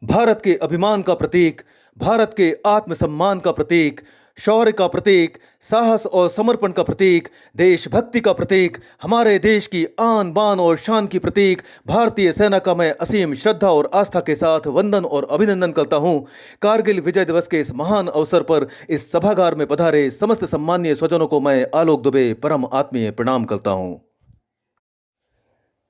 भारत के अभिमान का प्रतीक, भारत के आत्मसम्मान का प्रतीक, शौर्य का प्रतीक, साहस और समर्पण का प्रतीक, देशभक्ति का प्रतीक, हमारे देश की आन बान और शान की प्रतीक भारतीय सेना का मैं असीम श्रद्धा और आस्था के साथ वंदन और अभिनंदन करता हूं। कारगिल विजय दिवस के इस महान अवसर पर इस सभागार में पधारे समस्त सम्मानीय स्वजनों को मैं आलोक दुबे परम आत्मीय प्रणाम करता हूं।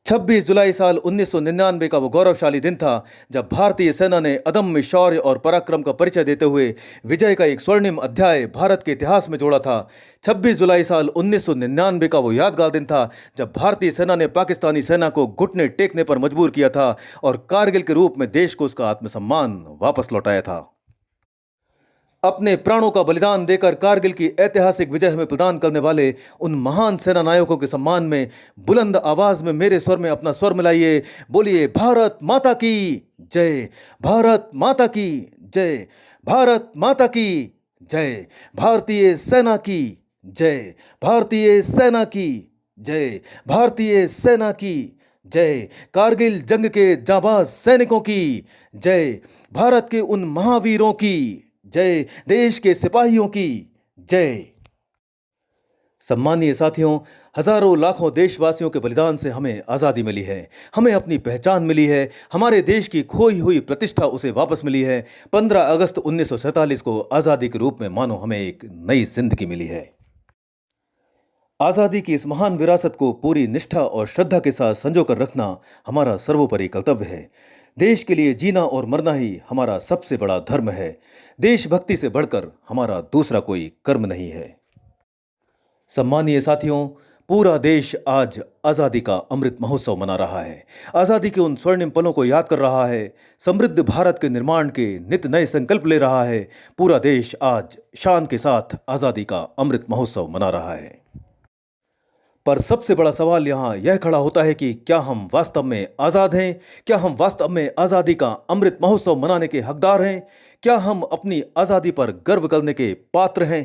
26 जुलाई साल 1999 का वो गौरवशाली दिन था जब भारतीय सेना ने अदम्य शौर्य और पराक्रम का परिचय देते हुए विजय का एक स्वर्णिम अध्याय भारत के इतिहास में जोड़ा था। 26 जुलाई साल 1999 का वो यादगार दिन था जब भारतीय सेना ने पाकिस्तानी सेना को घुटने टेकने पर मजबूर किया था और कारगिल के रूप में देश को उसका आत्मसम्मान वापस लौटाया था। अपने प्राणों का बलिदान देकर कारगिल की ऐतिहासिक विजय हमें प्रदान करने वाले उन महान सेना नायकों के सम्मान में बुलंद आवाज में मेरे स्वर में अपना स्वर मिलाइए। बोलिए भारत माता की जय, भारत माता की जय, भारत माता की जय, भारतीय सेना की जय, भारतीय सेना की जय, भारतीय सेना की जय, कारगिल जंग के जाबाज सैनिकों की जय, भारत के उन महावीरों की जय, देश के सिपाहियों की जय। सम्मानीय साथियों, हजारों लाखों देशवासियों के बलिदान से हमें आज़ादी मिली है, हमें अपनी पहचान मिली है, हमारे देश की खोई हुई प्रतिष्ठा उसे वापस मिली है। 15 अगस्त 1947 को आज़ादी के रूप में मानो हमें एक नई जिंदगी मिली है। आज़ादी की इस महान विरासत को पूरी निष्ठा और श्रद्धा के साथ संजो कर रखना हमारा सर्वोपरि कर्तव्य है। देश के लिए जीना और मरना ही हमारा सबसे बड़ा धर्म है। देशभक्ति से बढ़कर हमारा दूसरा कोई कर्म नहीं है। सम्मानीय साथियों, पूरा देश आज आज़ादी का अमृत महोत्सव मना रहा है। आज़ादी के उन स्वर्णिम पलों को याद कर रहा है, समृद्ध भारत के निर्माण के नित नए संकल्प ले रहा है। पूरा देश आज शान के साथ आज़ादी का अमृत महोत्सव मना रहा है। पर सबसे बड़ा सवाल यहाँ यह खड़ा होता है कि क्या हम वास्तव में आज़ाद हैं? क्या हम वास्तव में आज़ादी का अमृत महोत्सव मनाने के हकदार हैं? क्या हम अपनी आज़ादी पर गर्व करने के पात्र हैं?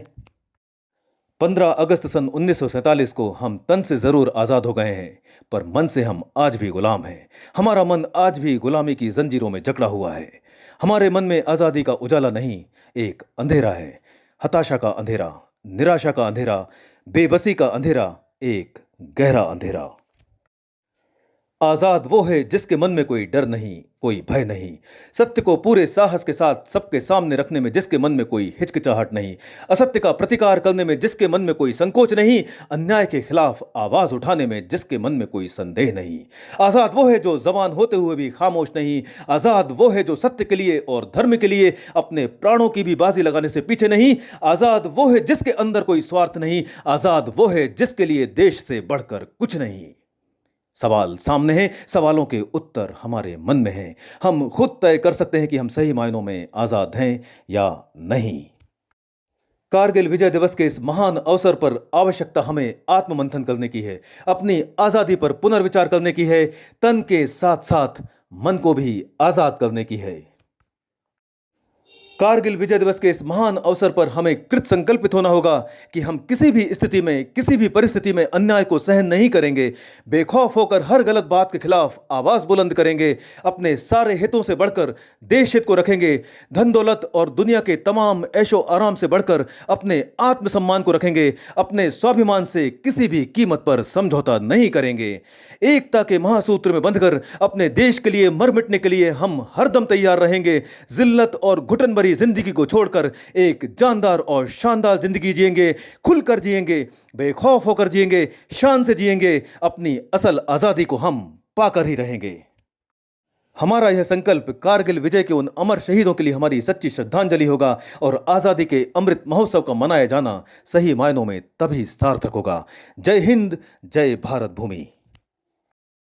15 अगस्त सन 1947 को हम तन से जरूर आज़ाद हो गए हैं, पर मन से हम आज भी गुलाम हैं। हमारा मन आज भी गुलामी की जंजीरों में जकड़ा हुआ है। हमारे मन में आज़ादी का उजाला नहीं, एक अंधेरा है। हताशा का अंधेरा, निराशा का अंधेरा, बेबसी का अंधेरा, एक गहरा अंधेरा। आजाद वो है जिसके मन में कोई डर नहीं, कोई भय नहीं, सत्य को पूरे साहस के साथ सबके सामने रखने में जिसके मन में कोई हिचकिचाहट नहीं, असत्य का प्रतिकार करने में जिसके मन में कोई संकोच नहीं, अन्याय के खिलाफ आवाज उठाने में जिसके मन में कोई संदेह नहीं। आजाद वो है जो जवान होते हुए भी खामोश नहीं। आजाद वो है जो सत्य के लिए और धर्म के लिए अपने प्राणों की भी बाजी लगाने से पीछे नहीं। आजाद वो है जिसके अंदर कोई स्वार्थ नहीं। आजाद वो है जिसके लिए देश से बढ़कर कुछ नहीं। सवाल सामने हैं, सवालों के उत्तर हमारे मन में हैं। हम खुद तय कर सकते हैं कि हम सही मायनों में आजाद हैं या नहीं। कारगिल विजय दिवस के इस महान अवसर पर आवश्यकता हमें आत्ममंथन करने की है, अपनी आजादी पर पुनर्विचार करने की है, तन के साथ साथ मन को भी आजाद करने की है। कारगिल विजय दिवस के इस महान अवसर पर हमें कृत संकल्पित होना होगा कि हम किसी भी स्थिति में, किसी भी परिस्थिति में अन्याय को सहन नहीं करेंगे। बेखौफ होकर हर गलत बात के खिलाफ आवाज बुलंद करेंगे। अपने सारे हितों से बढ़कर देश हित को रखेंगे। धन दौलत और दुनिया के तमाम ऐशो आराम से बढ़कर अपने आत्मसम्मान को रखेंगे। अपने स्वाभिमान से किसी भी कीमत पर समझौता नहीं करेंगे। एकता के महासूत्र में बंधकर अपने देश के लिए मर मिटने के लिए हम हरदम तैयार रहेंगे। जिल्लत और घुटन भरी जिंदगी को छोड़कर एक जानदार और शानदार जिंदगी जिएंगे। खुलकर जिएंगे, बेखौफ होकर जिएंगे, शान से जिएंगे। अपनी असल आजादी को हम पाकर ही रहेंगे। हमारा यह संकल्प कारगिल विजय के उन अमर शहीदों के लिए हमारी सच्ची श्रद्धांजलि होगा और आजादी के अमृत महोत्सव का मनाया जाना सही मायनों में तभी सार्थक होगा। जय हिंद, जय भारत भूमि।